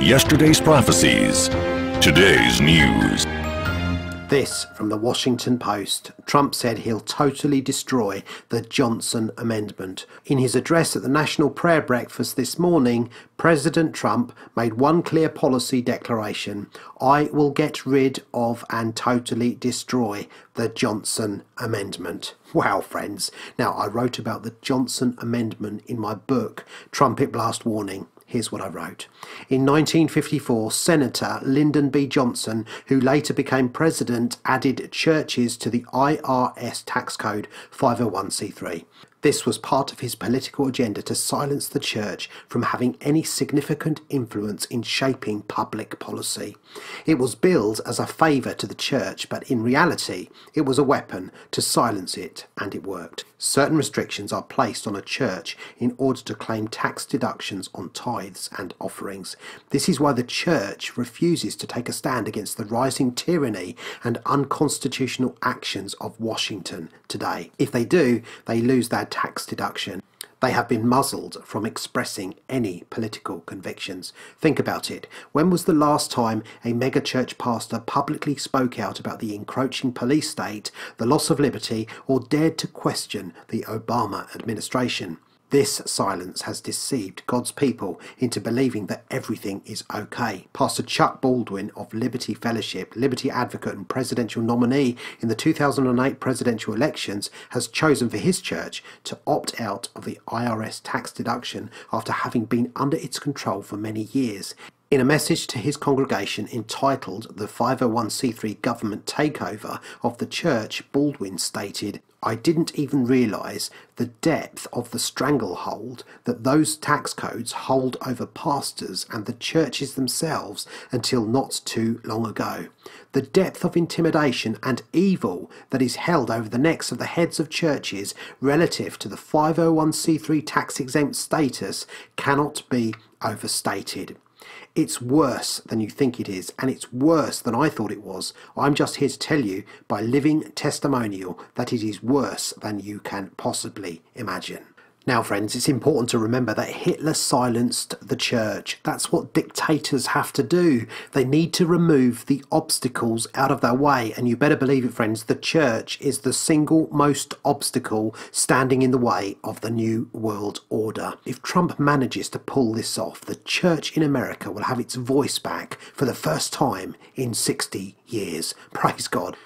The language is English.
Yesterday's prophecies, today's news. This from the Washington Post. Trump said he'll totally destroy the Johnson Amendment. In his address at the National Prayer Breakfast this morning, President Trump made one clear policy declaration: I will get rid of and totally destroy the Johnson Amendment. Wow, friends. Now, I wrote about the Johnson Amendment in my book, Trumpet Blast Warning. Here's what I wrote. In 1954, Senator Lyndon B Johnson, who later became president, added churches to the IRS tax code 501c3. This was part of his political agenda to silence the church from having any significant influence in shaping public policy. It was billed as a favour to the church, but in reality, it was a weapon to silence it, and it worked. Certain restrictions are placed on a church in order to claim tax deductions on tithes and offerings. This is why the church refuses to take a stand against the rising tyranny and unconstitutional actions of Washington today. If they do, they lose their tax deduction. They have been muzzled from expressing any political convictions. Think about it. When was the last time a megachurch pastor publicly spoke out about the encroaching police state, the loss of liberty, or dared to question the Obama administration? This silence has deceived God's people into believing that everything is okay. Pastor Chuck Baldwin of Liberty Fellowship, Liberty Advocate and presidential nominee in the 2008 presidential elections, has chosen for his church to opt out of the IRS tax deduction after having been under its control for many years. In a message to his congregation entitled "The 501c3 Government Takeover of the Church," Baldwin stated, "I didn't even realise the depth of the stranglehold that those tax codes hold over pastors and the churches themselves until not too long ago. The depth of intimidation and evil that is held over the necks of the heads of churches relative to the 501c3 tax-exempt status cannot be overstated. It's worse than you think it is, and it's worse than I thought it was. I'm just here to tell you by living testimonial that it is worse than you can possibly imagine." Now, friends, it's important to remember that Hitler silenced the church. That's what dictators have to do. They need to remove the obstacles out of their way. And you better believe it, friends, the church is the single most obstacle standing in the way of the New World Order. If Trump manages to pull this off, the church in America will have its voice back for the first time in 60 years. Praise God.